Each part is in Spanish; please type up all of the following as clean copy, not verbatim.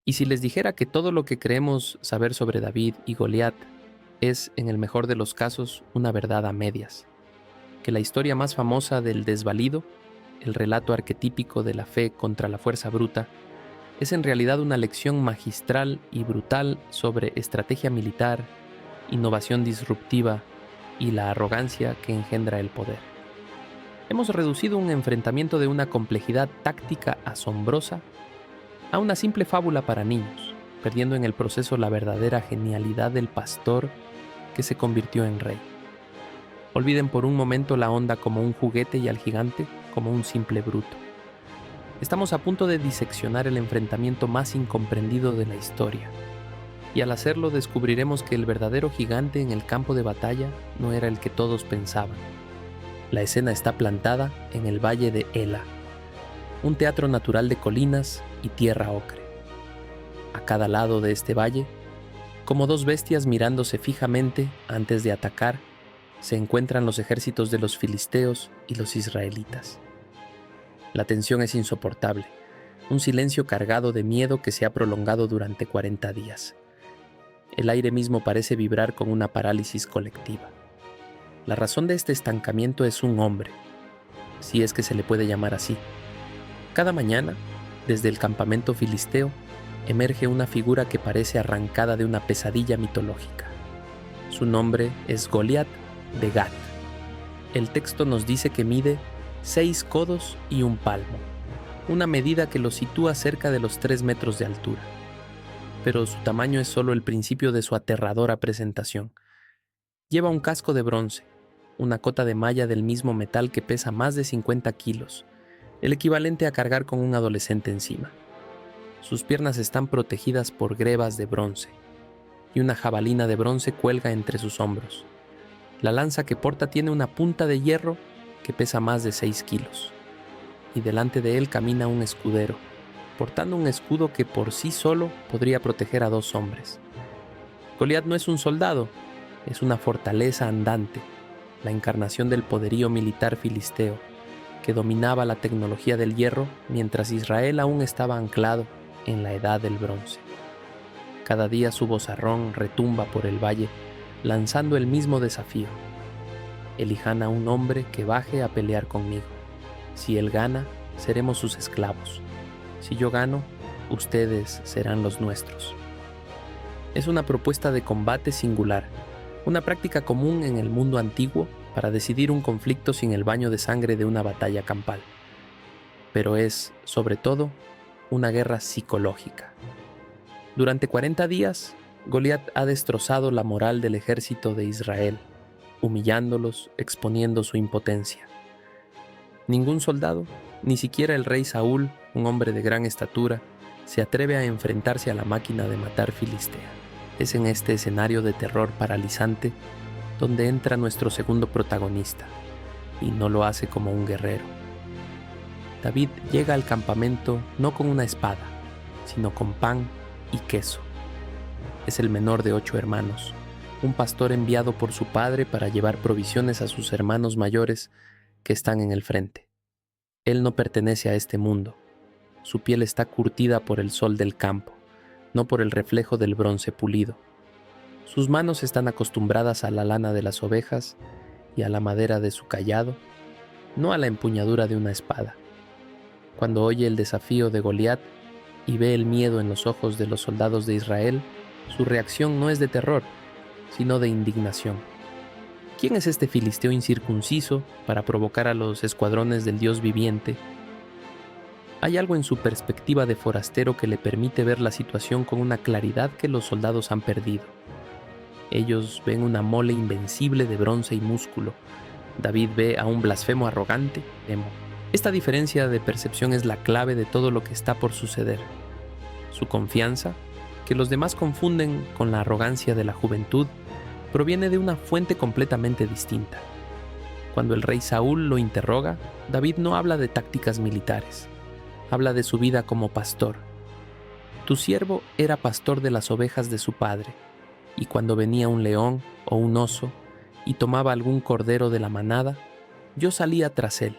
Y si les dijera que todo lo que creemos saber sobre David y Goliat es, en el mejor de los casos, una verdad a medias, que la historia más famosa del desvalido, el relato arquetípico de la fe contra la fuerza bruta, es en realidad una lección magistral y brutal sobre estrategia militar, innovación disruptiva y la arrogancia que engendra el poder. Hemos reducido un enfrentamiento de una complejidad táctica asombrosa a una simple fábula para niños, perdiendo en el proceso la verdadera genialidad del pastor que se convirtió en rey. Olviden por un momento la onda como un juguete y al gigante como un simple bruto. Estamos a punto de diseccionar el enfrentamiento más incomprendido de la historia, y al hacerlo descubriremos que el verdadero gigante en el campo de batalla no era el que todos pensaban. La escena está plantada en el valle de Ela, un teatro natural de colinas y tierra ocre. A cada lado de este valle, como dos bestias mirándose fijamente antes de atacar, se encuentran los ejércitos de los filisteos y los israelitas. La tensión es insoportable, un silencio cargado de miedo que se ha prolongado durante 40 días. El aire mismo parece vibrar con una parálisis colectiva. La razón de este estancamiento es un hombre, si es que se le puede llamar así. Cada mañana, desde el campamento filisteo, emerge una figura que parece arrancada de una pesadilla mitológica. Su nombre es Goliat de Gat. El texto nos dice que mide 6 codos y un palmo, una medida que lo sitúa cerca de los 3 metros de altura. Pero su tamaño es solo el principio de su aterradora presentación. Lleva un casco de bronce, una cota de malla del mismo metal que pesa más de 50 kilos, el equivalente a cargar con un adolescente encima. Sus piernas están protegidas por grebas de bronce, y una jabalina de bronce cuelga entre sus hombros. La lanza que porta tiene una punta de hierro que pesa más de 6 kilos, y delante de él camina un escudero, portando un escudo que por sí solo podría proteger a 2 hombres. Goliat no es un soldado, es una fortaleza andante, la encarnación del poderío militar filisteo, que dominaba la tecnología del hierro mientras Israel aún estaba anclado en la edad del bronce. Cada día su vozarrón retumba por el valle, lanzando el mismo desafío: elijan a un hombre que baje a pelear conmigo. Si él gana, seremos sus esclavos. Si yo gano, ustedes serán los nuestros. Es una propuesta de combate singular, una práctica común en el mundo antiguo para decidir un conflicto sin el baño de sangre de una batalla campal. Pero es, sobre todo, una guerra psicológica. Durante 40 días, Goliat ha destrozado la moral del ejército de Israel, humillándolos, exponiendo su impotencia. Ningún soldado, ni siquiera el rey Saúl, un hombre de gran estatura, se atreve a enfrentarse a la máquina de matar filistea. Es en este escenario de terror paralizante donde entra nuestro segundo protagonista, y no lo hace como un guerrero. David llega al campamento no con una espada, sino con pan y queso. Es el menor de 8 hermanos, un pastor enviado por su padre para llevar provisiones a sus hermanos mayores que están en el frente. Él no pertenece a este mundo. Su piel está curtida por el sol del campo, no por el reflejo del bronce pulido. Sus manos están acostumbradas a la lana de las ovejas y a la madera de su cayado, no a la empuñadura de una espada. Cuando oye el desafío de Goliat y ve el miedo en los ojos de los soldados de Israel, su reacción no es de terror, sino de indignación. ¿Quién es este filisteo incircunciso para provocar a los escuadrones del Dios viviente? Hay algo en su perspectiva de forastero que le permite ver la situación con una claridad que los soldados han perdido. Ellos ven una mole invencible de bronce y músculo. David ve a un blasfemo arrogante, emo. Esta diferencia de percepción es la clave de todo lo que está por suceder. Su confianza, que los demás confunden con la arrogancia de la juventud, proviene de una fuente completamente distinta. Cuando el rey Saúl lo interroga, David no habla de tácticas militares. Habla de su vida como pastor. Tu siervo era pastor de las ovejas de su padre, y cuando venía un león o un oso y tomaba algún cordero de la manada, yo salía tras él,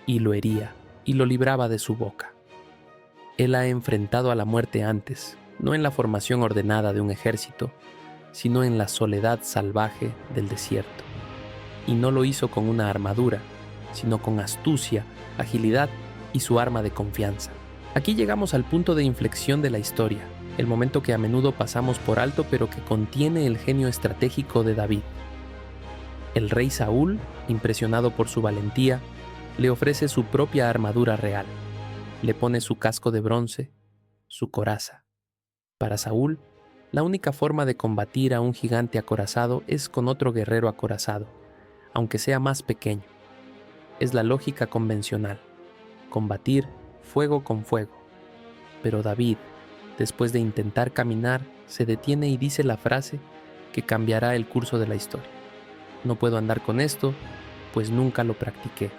y lo hería, y lo libraba de su boca. Él ha enfrentado a la muerte antes, no en la formación ordenada de un ejército, sino en la soledad salvaje del desierto. Y no lo hizo con una armadura, sino con astucia, agilidad y su arma de confianza. Aquí llegamos al punto de inflexión de la historia, el momento que a menudo pasamos por alto pero que contiene el genio estratégico de David. El rey Saúl, impresionado por su valentía, le ofrece su propia armadura real. Le pone su casco de bronce, su coraza. Para Saúl, la única forma de combatir a un gigante acorazado es con otro guerrero acorazado, aunque sea más pequeño. Es la lógica convencional, combatir fuego con fuego. Pero David, después de intentar caminar, se detiene y dice la frase que cambiará el curso de la historia. No puedo andar con esto, pues nunca lo practiqué.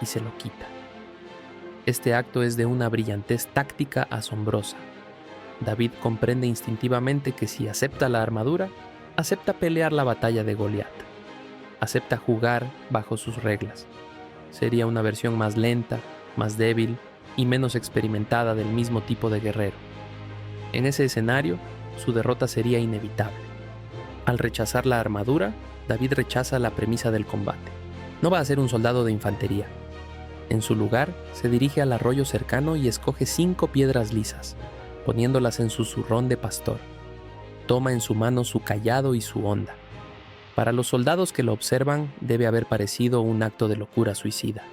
Y se lo quita. Este acto es de una brillantez táctica asombrosa. David comprende instintivamente que si acepta la armadura, acepta pelear la batalla de Goliat. Acepta jugar bajo sus reglas. Sería una versión más lenta, más débil y menos experimentada del mismo tipo de guerrero. En ese escenario, su derrota sería inevitable. Al rechazar la armadura, David rechaza la premisa del combate. No va a ser un soldado de infantería. En su lugar, se dirige al arroyo cercano y escoge 5 piedras lisas, poniéndolas en su zurrón de pastor. Toma en su mano su cayado y su honda. Para los soldados que lo observan, debe haber parecido un acto de locura suicida.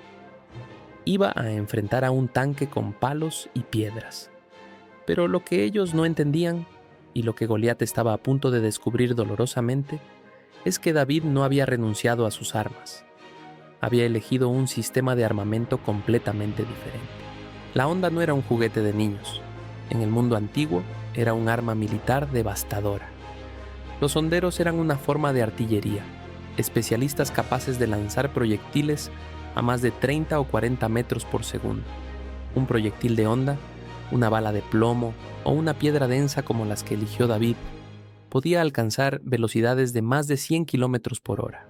Iba a enfrentar a un tanque con palos y piedras. Pero lo que ellos no entendían, y lo que Goliat estaba a punto de descubrir dolorosamente, es que David no había renunciado a sus armas. Había elegido un sistema de armamento completamente diferente. La honda no era un juguete de niños. En el mundo antiguo, era un arma militar devastadora. Los honderos eran una forma de artillería, especialistas capaces de lanzar proyectiles a más de 30 o 40 metros por segundo. Un proyectil de honda, una bala de plomo o una piedra densa como las que eligió David, podía alcanzar velocidades de más de 100 kilómetros por hora.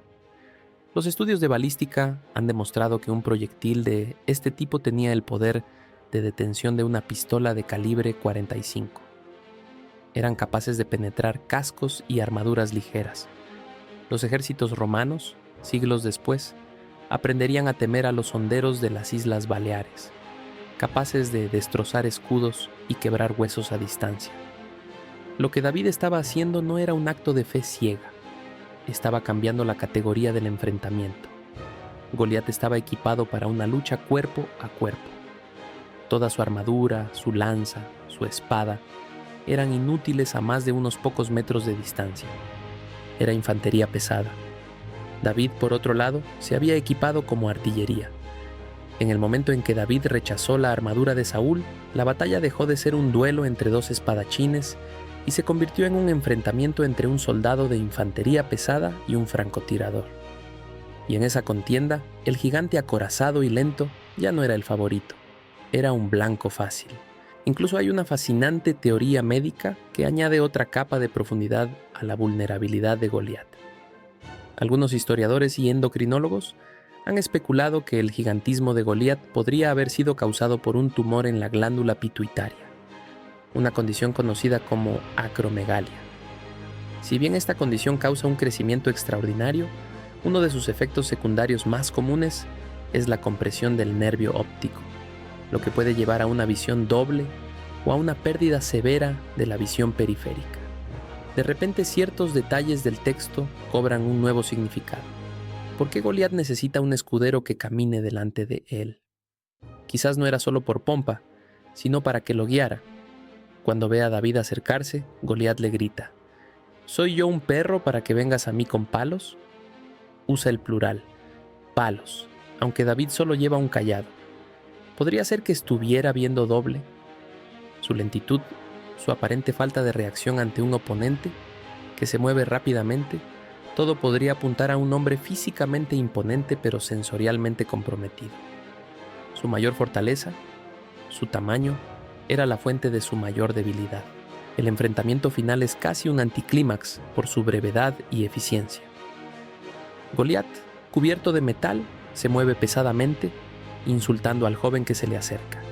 Los estudios de balística han demostrado que un proyectil de este tipo tenía el poder de detención de una pistola de calibre 45. Eran capaces de penetrar cascos y armaduras ligeras. Los ejércitos romanos, siglos después, aprenderían a temer a los honderos de las Islas Baleares, capaces de destrozar escudos y quebrar huesos a distancia. Lo que David estaba haciendo no era un acto de fe ciega. Estaba cambiando la categoría del enfrentamiento. Goliat estaba equipado para una lucha cuerpo a cuerpo. Toda su armadura, su lanza, su espada, eran inútiles a más de unos pocos metros de distancia. Era infantería pesada. David, por otro lado, se había equipado como artillería. En el momento en que David rechazó la armadura de Saúl, la batalla dejó de ser un duelo entre 2 espadachines y se convirtió en un enfrentamiento entre un soldado de infantería pesada y un francotirador. Y en esa contienda, el gigante acorazado y lento ya no era el favorito, era un blanco fácil. Incluso hay una fascinante teoría médica que añade otra capa de profundidad a la vulnerabilidad de Goliat. Algunos historiadores y endocrinólogos han especulado que el gigantismo de Goliat podría haber sido causado por un tumor en la glándula pituitaria, una condición conocida como acromegalia. Si bien esta condición causa un crecimiento extraordinario, uno de sus efectos secundarios más comunes es la compresión del nervio óptico, lo que puede llevar a una visión doble o a una pérdida severa de la visión periférica. De repente ciertos detalles del texto cobran un nuevo significado. ¿Por qué Goliat necesita un escudero que camine delante de él? Quizás no era solo por pompa, sino para que lo guiara. Cuando ve a David acercarse, Goliat le grita: ¿soy yo un perro para que vengas a mí con palos? Usa el plural, palos, aunque David solo lleva un cayado. ¿Podría ser que estuviera viendo doble? Su lentitud, su aparente falta de reacción ante un oponente que se mueve rápidamente, todo podría apuntar a un hombre físicamente imponente pero sensorialmente comprometido. Su mayor fortaleza, su tamaño, era la fuente de su mayor debilidad. El enfrentamiento final es casi un anticlímax por su brevedad y eficiencia. Goliat, cubierto de metal, se mueve pesadamente, insultando al joven que se le acerca.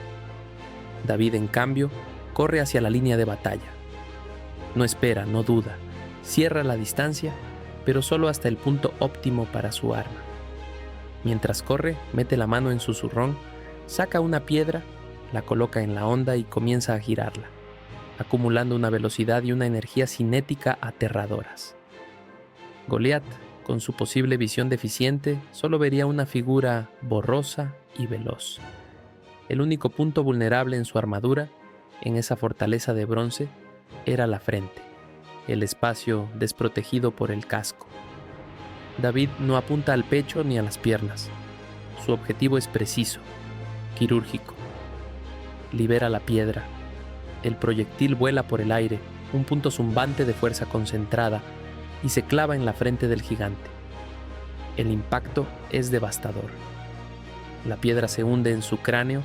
David, en cambio, corre hacia la línea de batalla. No espera, no duda, cierra la distancia, pero solo hasta el punto óptimo para su arma. Mientras corre, mete la mano en su zurrón, saca una piedra, la coloca en la onda y comienza a girarla, acumulando una velocidad y una energía cinética aterradoras. Goliat, con su posible visión deficiente, solo vería una figura borrosa y veloz. El único punto vulnerable en su armadura, en esa fortaleza de bronce, era la frente, el espacio desprotegido por el casco. David no apunta al pecho ni a las piernas. Su objetivo es preciso, quirúrgico. Libera la piedra. El proyectil vuela por el aire, un punto zumbante de fuerza concentrada, y se clava en la frente del gigante. El impacto es devastador. La piedra se hunde en su cráneo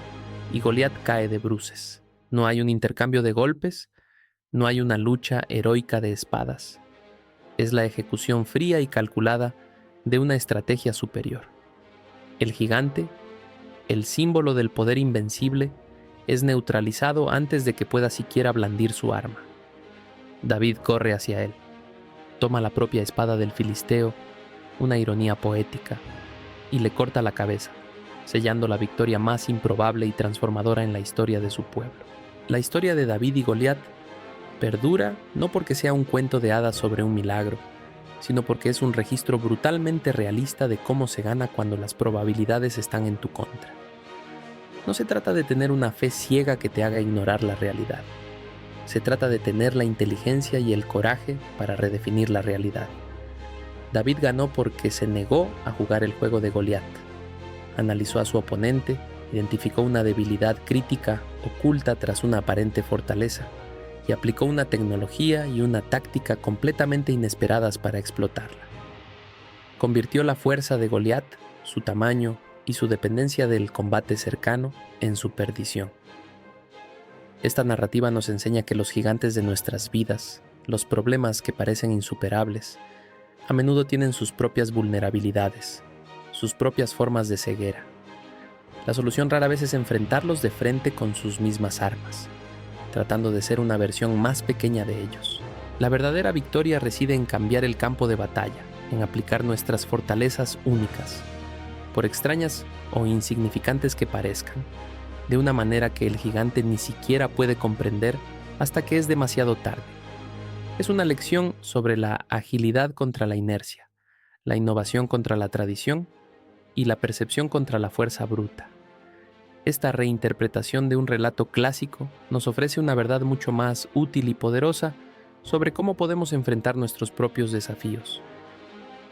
y Goliat cae de bruces. No hay un intercambio de golpes, no hay una lucha heroica de espadas. Es la ejecución fría y calculada de una estrategia superior. El gigante, el símbolo del poder invencible, es neutralizado antes de que pueda siquiera blandir su arma. David corre hacia él. Toma la propia espada del filisteo, una ironía poética, y le corta la cabeza, sellando la victoria más improbable y transformadora en la historia de su pueblo. La historia de David y Goliat perdura no porque sea un cuento de hadas sobre un milagro, sino porque es un registro brutalmente realista de cómo se gana cuando las probabilidades están en tu contra. No se trata de tener una fe ciega que te haga ignorar la realidad. Se trata de tener la inteligencia y el coraje para redefinir la realidad. David ganó porque se negó a jugar el juego de Goliat. Analizó a su oponente, identificó una debilidad crítica oculta tras una aparente fortaleza y aplicó una tecnología y una táctica completamente inesperadas para explotarla. Convirtió la fuerza de Goliat, su tamaño y su dependencia del combate cercano en su perdición. Esta narrativa nos enseña que los gigantes de nuestras vidas, los problemas que parecen insuperables, a menudo tienen sus propias vulnerabilidades, sus propias formas de ceguera. La solución rara vez es enfrentarlos de frente con sus mismas armas, tratando de ser una versión más pequeña de ellos. La verdadera victoria reside en cambiar el campo de batalla, en aplicar nuestras fortalezas únicas, por extrañas o insignificantes que parezcan, de una manera que el gigante ni siquiera puede comprender hasta que es demasiado tarde. Es una lección sobre la agilidad contra la inercia, la innovación contra la tradición y la percepción contra la fuerza bruta. Esta reinterpretación de un relato clásico nos ofrece una verdad mucho más útil y poderosa sobre cómo podemos enfrentar nuestros propios desafíos.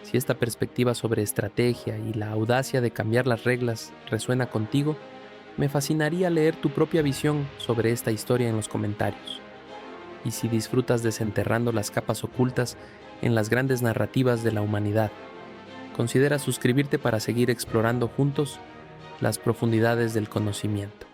Si esta perspectiva sobre estrategia y la audacia de cambiar las reglas resuena contigo, me fascinaría leer tu propia visión sobre esta historia en los comentarios. Y si disfrutas desenterrando las capas ocultas en las grandes narrativas de la humanidad, considera suscribirte para seguir explorando juntos las profundidades del conocimiento.